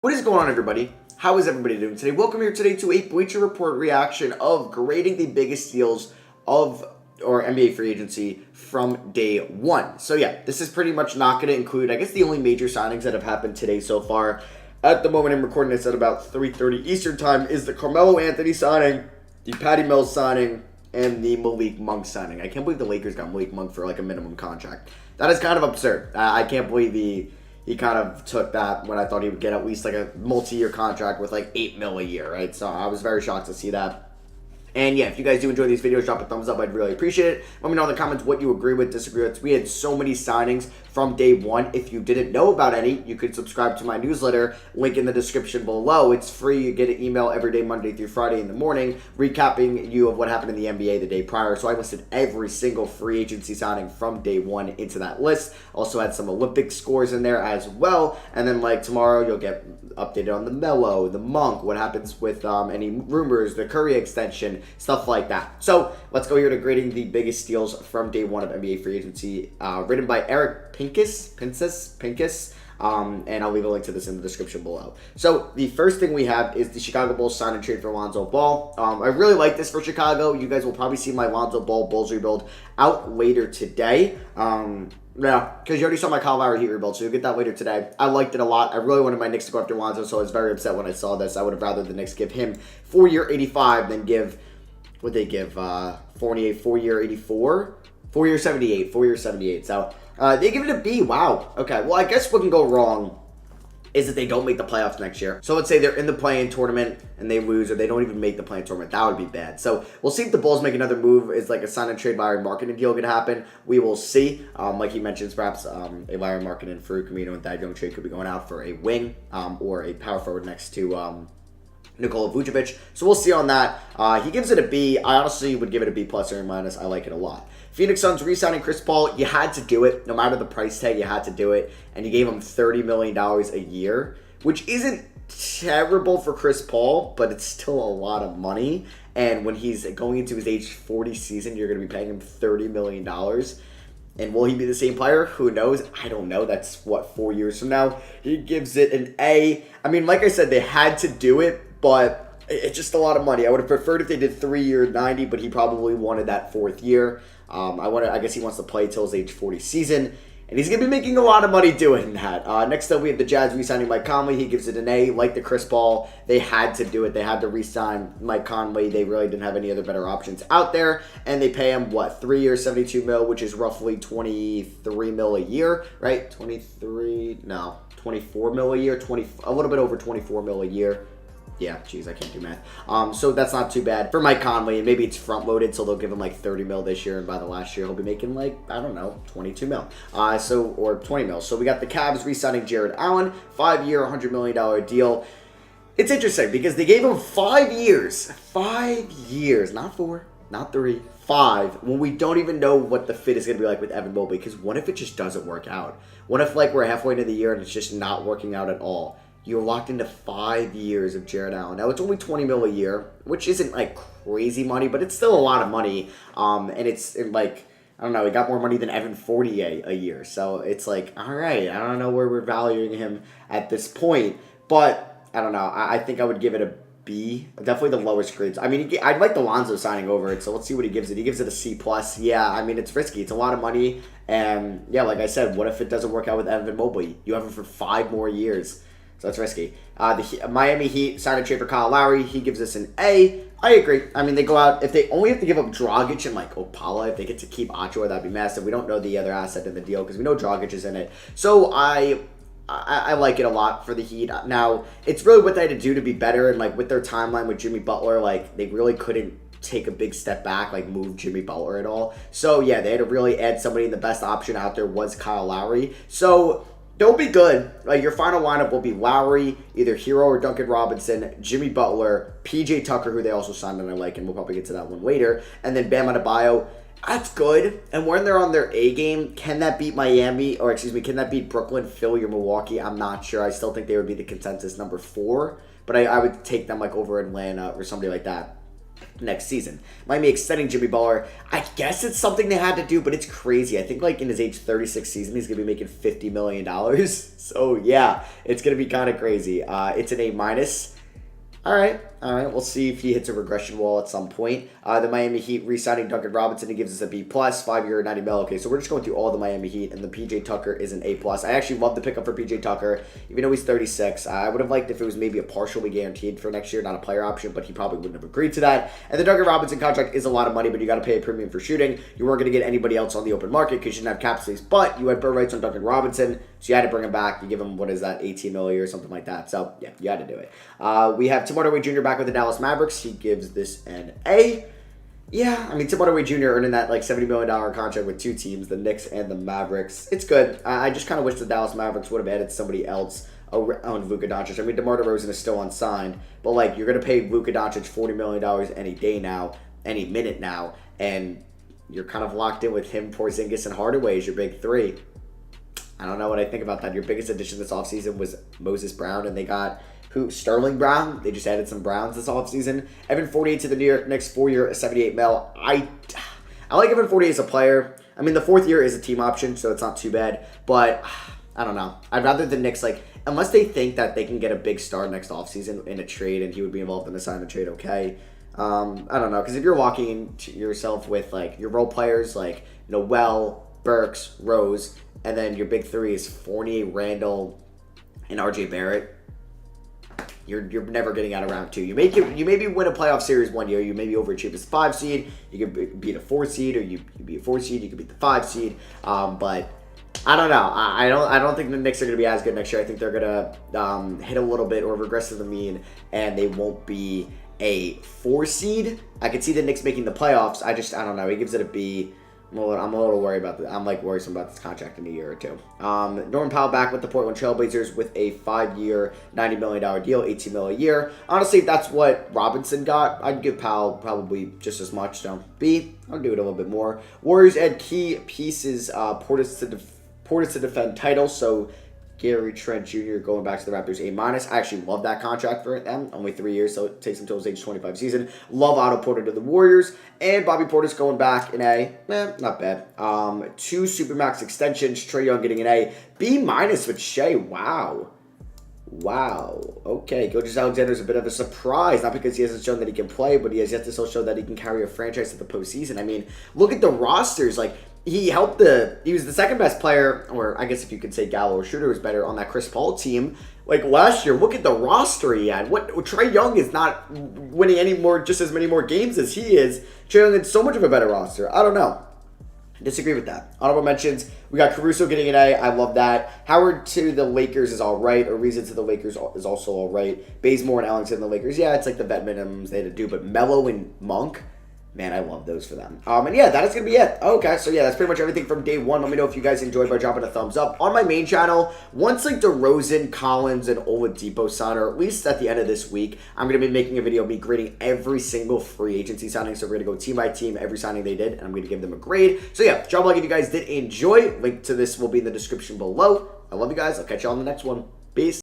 What is going on, everybody? How is everybody doing today? Welcome here today to a Bleacher Report reaction of grading the biggest deals of or NBA free agency from day one. So yeah, this is pretty much not going to include, I guess, the only major signings that have happened today so far. At the moment I'm recording this at about 3:30 Eastern time is the Carmelo Anthony signing, the Patty Mills signing, and the Malik Monk signing. I can't believe the Lakers got Malik Monk for like a minimum contract. That is kind of absurd. I can't believe he kind of took that when I thought he would get at least like a multi-year contract with like $8 million a year, right? So I was very shocked to see that. And yeah, if you guys do enjoy these videos, drop a thumbs up. I'd really appreciate it. Let me know in the comments what you agree with, disagree with. We had so many signings from day one. If you didn't know about any, you could subscribe to my newsletter. Link in the description below. It's free. You get an email every day, Monday through Friday in the morning, recapping you of what happened in the NBA the day prior. So I listed every single free agency signing from day one into that list. Also had some Olympic scores in there as well. And then like tomorrow, you'll get updated on the Melo, the Monk, what happens with any rumors, the Curry extension, stuff like that. So let's go here to grading the biggest steals from day one of NBA free agency, written by Eric Pincus, and I'll leave a link to this in the description below. So the first thing we have is the Chicago Bulls sign and trade for Lonzo Ball. I really like this for Chicago. You guys will probably see my Lonzo Ball Bulls rebuild out later today. Yeah, because you already saw my Kyle Lowry Heat rebuild, so you'll get that later today. I liked it a lot. I really wanted my Knicks to go after Lonzo, so I was very upset when I saw this. I would have rather the Knicks give him 4-year 85 than give, would they give Fournier 4-year 84? 4-year 78, 4-year 78. So they give it a B. Wow. Okay, well, I guess what can go wrong is that they don't make the playoffs next year. So let's say they're in the play-in tournament and they lose, or they don't even make the play-in tournament. That would be bad. So we'll see if the Bulls make another move. Is like a sign and trade Larry marketing deal going to happen? We will see. Like he mentions, perhaps a Larry marketing for Camino and Thad Young trade could be going out for a wing or a power forward next to Nikola Vucevic. So we'll see on that. He gives it a B. I honestly would give it a B plus or a minus. I like it a lot. Phoenix Suns re-signing Chris Paul. You had to do it. No matter the price tag, you had to do it. And you gave him $30 million a year, which isn't terrible for Chris Paul, but it's still a lot of money. And when he's going into his age 40 season, you're going to be paying him $30 million. And will he be the same player? Who knows? I don't know. That's, what, 4 years from now? He gives it an A. I mean, like I said, they had to do it, but it's just a lot of money. I would have preferred if they did 3-year 90, but he probably wanted that 4th year. I guess he wants to play till his age 40 season, and he's going to be making a lot of money doing that. Next up, we have the Jazz re-signing Mike Conley. He gives it an A. Like the Chris Paul, they had to do it. They had to re-sign Mike Conley. They really didn't have any other better options out there, and they pay him, what, 3 years, $72 million, which is roughly $23 million a year, right? 24 million a year, a little bit over $24 million a year. Yeah, geez, I can't do math. So that's not too bad for Mike Conley. And maybe it's front loaded, so they'll give him like $30 million this year, and by the last year he'll be making like, I don't know, $22 million. Or $20 million. So we got the Cavs re-signing Jarrett Allen, 5-year, $100 million deal. It's interesting because they gave him 5 years. 5 years, not 4, not 3, 5. When we don't even know what the fit is going to be like with Evan Mobley. Because what if it just doesn't work out? What if like we're halfway into the year and it's just not working out at all? You're locked into 5 years of Jarrett Allen. Now, it's only $20 million a year, which isn't, like, crazy money, but it's still a lot of money. And it's, like, I don't know, he got more money than Evan Fournier a year. So, it's like, all right, I don't know where we're valuing him at this point. But, I don't know. I think I would give it a B. Definitely the lowest grades. I mean, I'd like the Lonzo signing over it, so let's see what he gives it. He gives it a C+. Yeah, I mean, it's risky. It's a lot of money. And, yeah, like I said, what if it doesn't work out with Evan Mobley? You have him for 5 more years. So that's risky. The Miami Heat signed a trade for Kyle Lowry. He gives us an A. I agree. I mean, they go out. If they only have to give up Dragic and, like, Opala, if they get to keep Ochoa, that'd be massive. We don't know the other asset in the deal because we know Dragic is in it. So I like it a lot for the Heat. Now, it's really what they had to do to be better. And, like, with their timeline with Jimmy Butler, like, they really couldn't take a big step back, like move Jimmy Butler at all. So, yeah, they had to really add somebody. The best option out there was Kyle Lowry. So they'll be good. Like, your final lineup will be Lowry, either Hero or Duncan Robinson, Jimmy Butler, PJ Tucker, who they also signed and I like, and we'll probably get to that one later, and then Bam Adebayo. That's good. And when they're on their A game, can that beat Miami, or excuse me, can that beat Brooklyn, Philly, or Milwaukee? I'm not sure. I still think they would be the consensus number 4, but I would take them like over Atlanta or somebody like that. next season. Miami extending Jimmy Butler. I guess it's something they had to do, but it's crazy. I think like in his age 36 season, he's going to be making $50 million. So yeah, it's going to be kind of crazy. It's an A minus. All right. We'll see if he hits a regression wall at some point. The Miami Heat re-signing Duncan Robinson. He gives us a B+, 5-year, $90 million. Okay, so we're just going through all the Miami Heat, and the PJ Tucker is an A+. I actually love the pickup for PJ Tucker, even though he's 36. I would have liked if it was maybe a partially guaranteed for next year, not a player option, but he probably wouldn't have agreed to that. And the Duncan Robinson contract is a lot of money, but you got to pay a premium for shooting. You weren't going to get anybody else on the open market because you didn't have cap space, but you had bird rights on Duncan Robinson, so you had to bring him back. You give him, what is that, $18 million or something like that. So yeah, you had to do it. We have Tim Hardaway Jr. back with the Dallas Mavericks. He gives this an A. Yeah, I mean, Tim Hardaway Jr. earning that like $70 million contract with two teams, the Knicks and the Mavericks. It's good. I just kind of wish the Dallas Mavericks would have added somebody else on Luka Doncic. I mean, DeMar DeRozan is still unsigned, but like you're going to pay Luka Doncic $40 million any day now, any minute now, and you're kind of locked in with him, Porzingis, and Hardaway as your big three. I don't know what I think about that. Your biggest addition this offseason was Moses Brown, and they got Sterling Brown. They just added some Browns this offseason. Evan Fournier to the New York Knicks, 4-year, $78 million. I like Evan Fournier as a player. I mean, the fourth year is a team option, so it's not too bad. But I don't know. I'd rather the Knicks, like, unless they think that they can get a big star next offseason in a trade and he would be involved in a sign and trade, okay. I don't know. Because if you're walking to yourself with, like, your role players like Noel, Burks, Rose, and then your big three is Fournier, Randall, and RJ Barrett, You're never getting out of round two. You maybe win a playoff series one year. You maybe overachieve as a 5 seed. You could beat a 4 seed, or you beat a 4 seed. You could beat the 5 seed. But I don't know. I don't think the Knicks are going to be as good next year. I think they're going to hit a little bit or regress to the mean, and they won't be a 4 seed. I could see the Knicks making the playoffs. I don't know. He gives it a B. I'm a little worried about that. I'm like worrisome about this contract in a year or two. Norman Powell back with the Portland Trailblazers with a 5-year, $90 million deal, $18 million a year. Honestly, if that's what Robinson got, I'd give Powell probably just as much. So B, I'll do it a little bit more. Warriors add key pieces, Portis to defend title. So Gary Trent Jr. going back to the Raptors, A-. I actually love that contract for them. Only 3 years, so it takes him until his age 25 season. Love Otto Porter to the Warriors. And Bobby Portis going back in A. Not bad. 2 Supermax extensions. Trae Young getting an A. B- with Shea. Wow. Okay, Gilgeous-Alexander's a bit of a surprise. Not because he hasn't shown that he can play, but he has yet to still show that he can carry a franchise to the postseason. I mean, look at the rosters. Like, he was the second best player, or I guess if you could say Gallo or Schroeder was better on that Chris Paul team. Like last year, look at the roster he had. Trae Young is not winning just as many more games as he is. Trae Young had so much of a better roster. I don't know. I disagree with that. Honorable mentions, we got Caruso getting an A. I love that. Howard to the Lakers is all right. Ariza to the Lakers is also all right. Bazemore and Ellington to the Lakers. Yeah, it's like the vet minimums they had to do. But Melo and Monk, man, I love those for them. And yeah, that is going to be it. Okay, so yeah, that's pretty much everything from day one. Let me know if you guys enjoyed by dropping a thumbs up. On my main channel, once like DeRozan, Collins, and Oladipo sign, or at least at the end of this week, I'm going to be making a video of me grading every single free agency signing. So we're going to go team by team, every signing they did, and I'm going to give them a grade. So yeah, drop a like if you guys did enjoy. Link to this will be in the description below. I love you guys. I'll catch you on the next one. Peace.